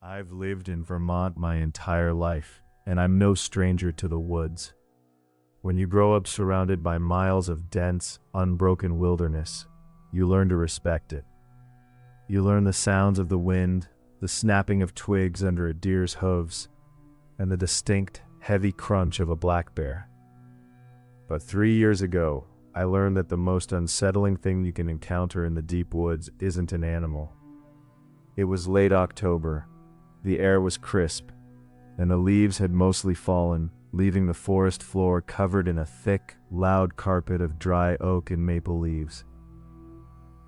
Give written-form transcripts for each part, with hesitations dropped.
I've lived in Vermont my entire life, and I'm no stranger to the woods. When you grow up surrounded by miles of dense, unbroken wilderness, you learn to respect it. You learn the sounds of the wind, the snapping of twigs under a deer's hooves, and the distinct, heavy crunch of a black bear. But 3 years ago, I learned that the most unsettling thing you can encounter in the deep woods isn't an animal. It was late October. The air was crisp, and the leaves had mostly fallen, leaving the forest floor covered in a thick, loud carpet of dry oak and maple leaves.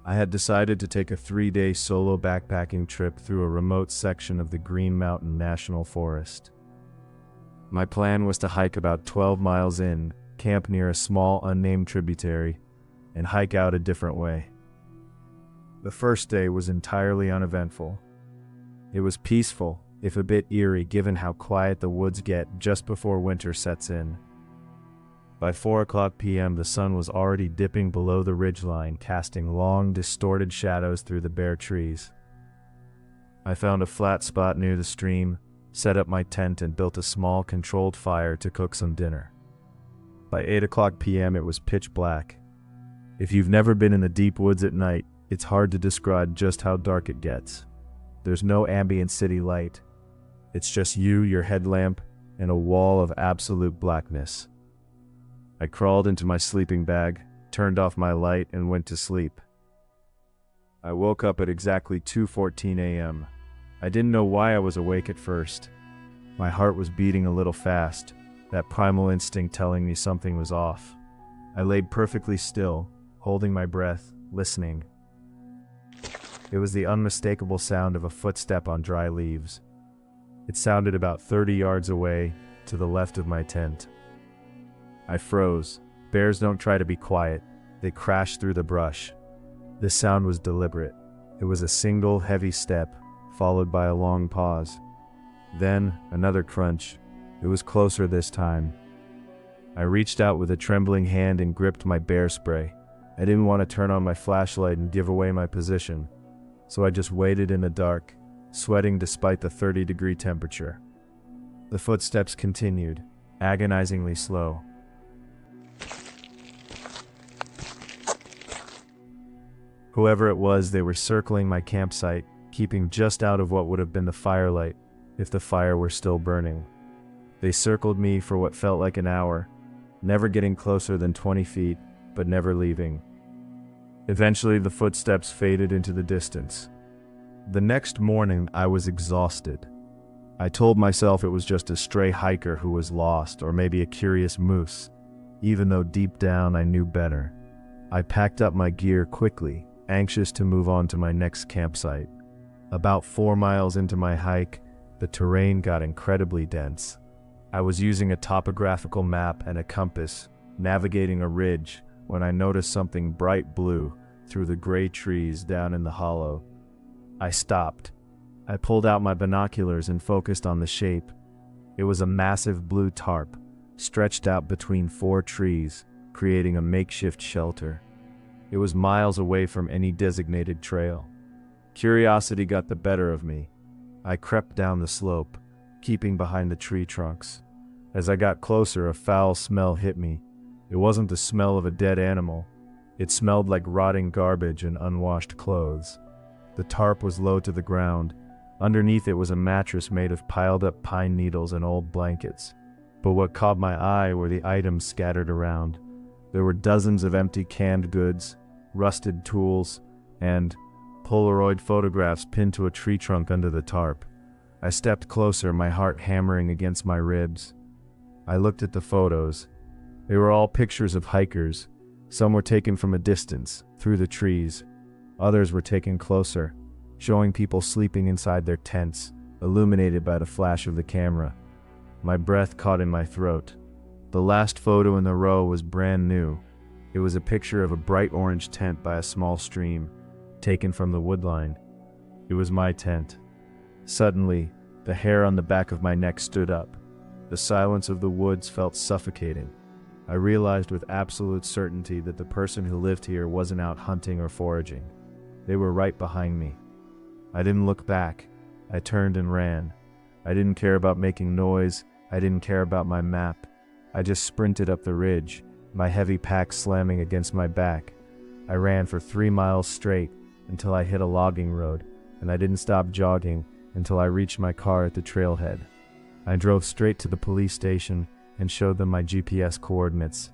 I had decided to take a 3-day solo backpacking trip through a remote section of the Green Mountain National Forest. My plan was to hike about 12 miles in, camp near a small unnamed tributary, and hike out a different way. The first day was entirely uneventful. It was peaceful, if a bit eerie given how quiet the woods get just before winter sets in. By 4:00 p.m. the sun was already dipping below the ridgeline, casting long, distorted shadows through the bare trees. I found a flat spot near the stream, set up my tent and built a small, controlled fire to cook some dinner. By 8:00 p.m. it was pitch black. If you've never been in the deep woods at night, it's hard to describe just how dark it gets. There's no ambient city light. It's just you, your headlamp, and a wall of absolute blackness. I crawled into my sleeping bag, turned off my light, and went to sleep. I woke up at exactly 2:14 a.m. I didn't know why I was awake at first. My heart was beating a little fast, that primal instinct telling me something was off. I laid perfectly still, holding my breath, listening. It was the unmistakable sound of a footstep on dry leaves. It sounded about 30 yards away, to the left of my tent. I froze. Bears don't try to be quiet. They crash through the brush. This sound was deliberate. It was a single, heavy step, followed by a long pause. Then, another crunch. It was closer this time. I reached out with a trembling hand and gripped my bear spray. I didn't want to turn on my flashlight and give away my position, so I just waited in the dark, sweating despite the 30-degree temperature. The footsteps continued, agonizingly slow. Whoever it was, they were circling my campsite, keeping just out of what would have been the firelight, if the fire were still burning. They circled me for what felt like an hour, never getting closer than 20 feet, but never leaving. Eventually, the footsteps faded into the distance. The next morning, I was exhausted. I told myself it was just a stray hiker who was lost, or maybe a curious moose, even though deep down I knew better. I packed up my gear quickly, anxious to move on to my next campsite. About 4 miles into my hike, the terrain got incredibly dense. I was using a topographical map and a compass, navigating a ridge, when I noticed something bright blue through the gray trees down in the hollow. I stopped. I pulled out my binoculars and focused on the shape. It was a massive blue tarp, stretched out between 4 trees, creating a makeshift shelter. It was miles away from any designated trail. Curiosity got the better of me. I crept down the slope, keeping behind the tree trunks. As I got closer, a foul smell hit me. It wasn't the smell of a dead animal. It smelled like rotting garbage and unwashed clothes. The tarp was low to the ground. Underneath it was a mattress made of piled up pine needles and old blankets. But what caught my eye were the items scattered around. There were dozens of empty canned goods, rusted tools, and Polaroid photographs pinned to a tree trunk under the tarp. I stepped closer, my heart hammering against my ribs. I looked at the photos. They were all pictures of hikers. Some were taken from a distance, through the trees. Others were taken closer, showing people sleeping inside their tents, illuminated by the flash of the camera. My breath caught in my throat. The last photo in the row was brand new. It was a picture of a bright orange tent by a small stream, taken from the woodline. It was my tent. Suddenly, the hair on the back of my neck stood up. The silence of the woods felt suffocating. I realized with absolute certainty that the person who lived here wasn't out hunting or foraging. They were right behind me. I didn't look back. I turned and ran. I didn't care about making noise. I didn't care about my map. I just sprinted up the ridge, my heavy pack slamming against my back. I ran for 3 miles straight until I hit a logging road, and I didn't stop jogging until I reached my car at the trailhead. I drove straight to the police station and showed them my GPS coordinates.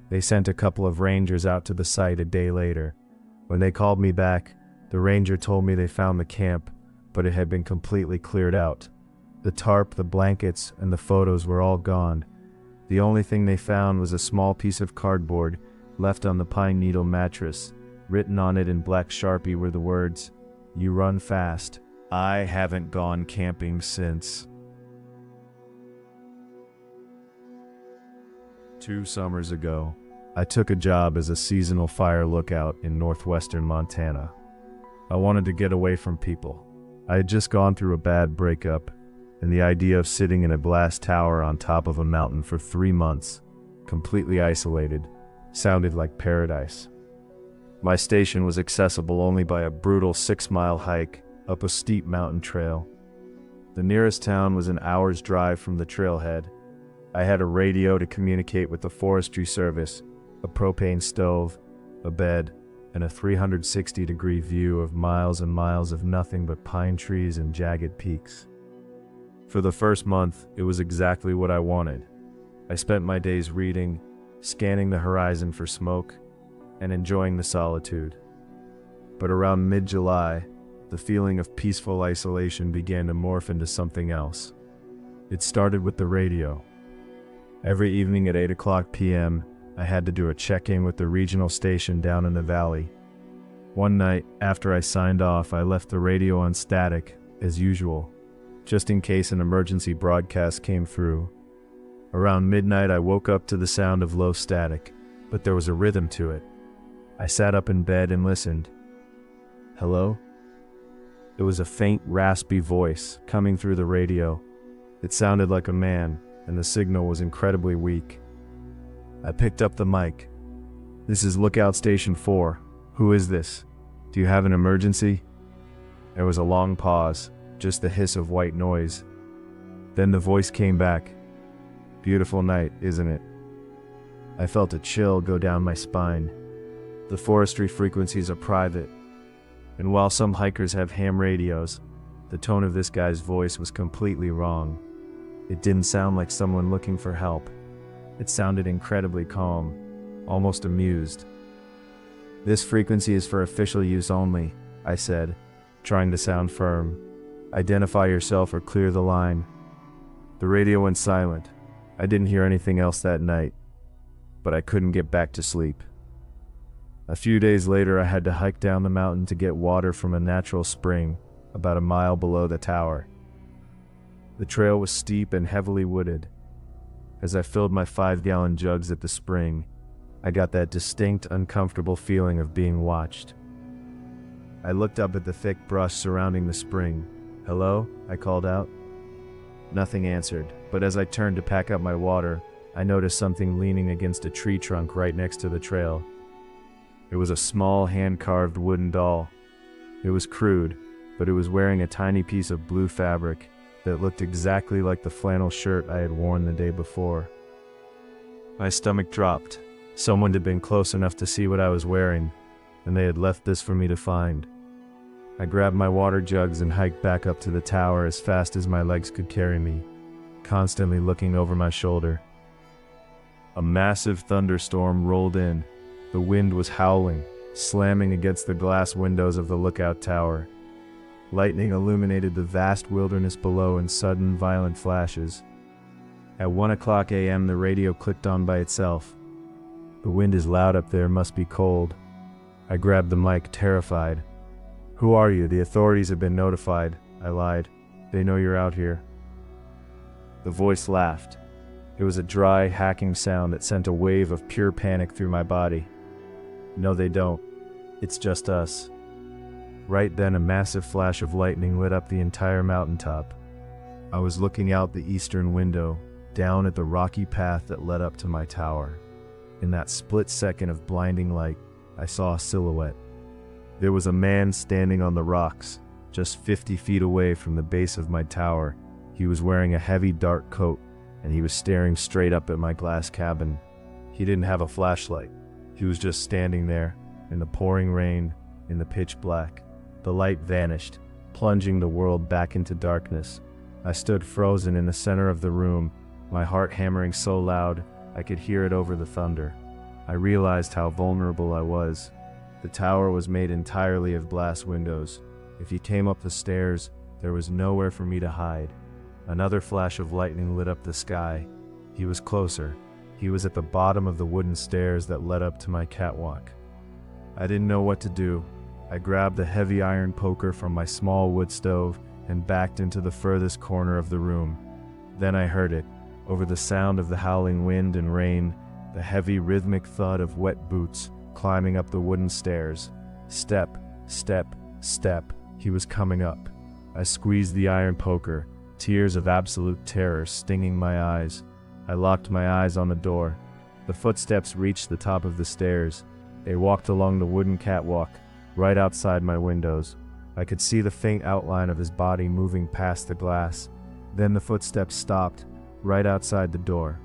They sent a couple of rangers out to the site a day later. When they called me back, the ranger told me they found the camp, but it had been completely cleared out. The tarp, the blankets, and the photos were all gone. The only thing they found was a small piece of cardboard left on the pine needle mattress. Written on it in black Sharpie were the words, "You run fast. I haven't gone camping since." 2 summers ago, I took a job as a seasonal fire lookout in northwestern Montana. I wanted to get away from people. I had just gone through a bad breakup, and the idea of sitting in a glass tower on top of a mountain for 3 months, completely isolated, sounded like paradise. My station was accessible only by a brutal 6-mile hike up a steep mountain trail. The nearest town was an hour's drive from the trailhead. I had a radio to communicate with the Forestry Service, a propane stove, a bed, and a 360-degree view of miles and miles of nothing but pine trees and jagged peaks. For the first month, it was exactly what I wanted. I spent my days reading, scanning the horizon for smoke, and enjoying the solitude. But around mid-July, the feeling of peaceful isolation began to morph into something else. It started with the radio. Every evening at 8 p.m., I had to do a check-in with the regional station down in the valley. One night, after I signed off, I left the radio on static, as usual, just in case an emergency broadcast came through. Around midnight, I woke up to the sound of low static, but there was a rhythm to it. I sat up in bed and listened. "Hello?" It was a faint, raspy voice coming through the radio. It sounded like a man, and the signal was incredibly weak. I picked up the mic. "This is Lookout Station 4. Who is this? Do you have an emergency?" There was a long pause, just the hiss of white noise. Then the voice came back. "Beautiful night, isn't it?" I felt a chill go down my spine. The forestry frequencies are private, and while some hikers have ham radios, the tone of this guy's voice was completely wrong. It didn't sound like someone looking for help. It sounded incredibly calm, almost amused. "This frequency is for official use only," I said, trying to sound firm. "Identify yourself or clear the line." The radio went silent. I didn't hear anything else that night, but I couldn't get back to sleep. A few days later, I had to hike down the mountain to get water from a natural spring about a mile below the tower. The trail was steep and heavily wooded. As I filled my 5-gallon jugs at the spring, I got that distinct, uncomfortable feeling of being watched. I looked up at the thick brush surrounding the spring. "Hello?" I called out. Nothing answered, but as I turned to pack up my water, I noticed something leaning against a tree trunk right next to the trail. It was a small, hand-carved wooden doll. It was crude, but it was wearing a tiny piece of blue fabric that looked exactly like the flannel shirt I had worn the day before. My stomach dropped. Someone had been close enough to see what I was wearing, and they had left this for me to find. I grabbed my water jugs and hiked back up to the tower as fast as my legs could carry me, constantly looking over my shoulder. A massive thunderstorm rolled in. The wind was howling, slamming against the glass windows of the lookout tower. Lightning illuminated the vast wilderness below in sudden, violent flashes. At 1 a.m. the radio clicked on by itself. "The wind is loud up there, must be cold." I grabbed the mic, terrified. "Who are you? The authorities have been notified," I lied. "They know you're out here." The voice laughed. It was a dry, hacking sound that sent a wave of pure panic through my body. "No, they don't. It's just us." Right then, a massive flash of lightning lit up the entire mountaintop. I was looking out the eastern window, down at the rocky path that led up to my tower. In that split second of blinding light, I saw a silhouette. There was a man standing on the rocks, just 50 feet away from the base of my tower. He was wearing a heavy dark coat, and he was staring straight up at my glass cabin. He didn't have a flashlight. He was just standing there, in the pouring rain, in the pitch black. The light vanished, plunging the world back into darkness. I stood frozen in the center of the room, my heart hammering so loud I could hear it over the thunder. I realized how vulnerable I was. The tower was made entirely of glass windows. If he came up the stairs, there was nowhere for me to hide. Another flash of lightning lit up the sky. He was closer. He was at the bottom of the wooden stairs that led up to my catwalk. I didn't know what to do. I grabbed the heavy iron poker from my small wood stove and backed into the furthest corner of the room. Then I heard it, over the sound of the howling wind and rain, the heavy rhythmic thud of wet boots climbing up the wooden stairs. Step, step, step. He was coming up. I squeezed the iron poker, tears of absolute terror stinging my eyes. I locked my eyes on the door. The footsteps reached the top of the stairs. They walked along the wooden catwalk, right outside my windows. I could see the faint outline of his body moving past the glass. Then the footsteps stopped, right outside the door.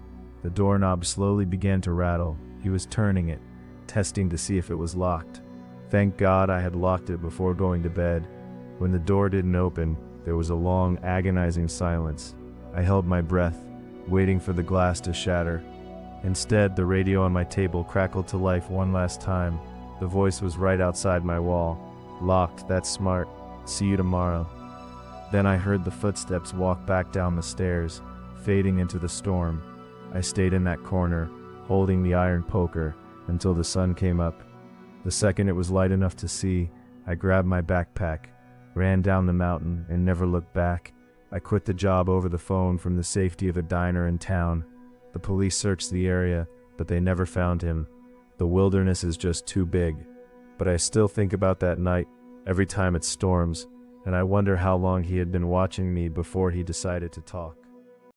The doorknob slowly began to rattle. He was turning it, testing to see if it was locked. Thank God I had locked it before going to bed. When the door didn't open, there was a long, agonizing silence. I held my breath, waiting for the glass to shatter. Instead, the radio on my table crackled to life one last time. The voice was right outside my wall. Locked, that's smart. See you tomorrow. Then I heard the footsteps walk back down the stairs, fading into the storm. I stayed in that corner, holding the iron poker, until the sun came up. The second it was light enough to see, I grabbed my backpack, ran down the mountain, and never looked back. I quit the job over the phone from the safety of a diner in town. The police searched the area, but they never found him. The wilderness is just too big. But I still think about that night every time it storms, and I wonder how long he had been watching me before he decided to talk.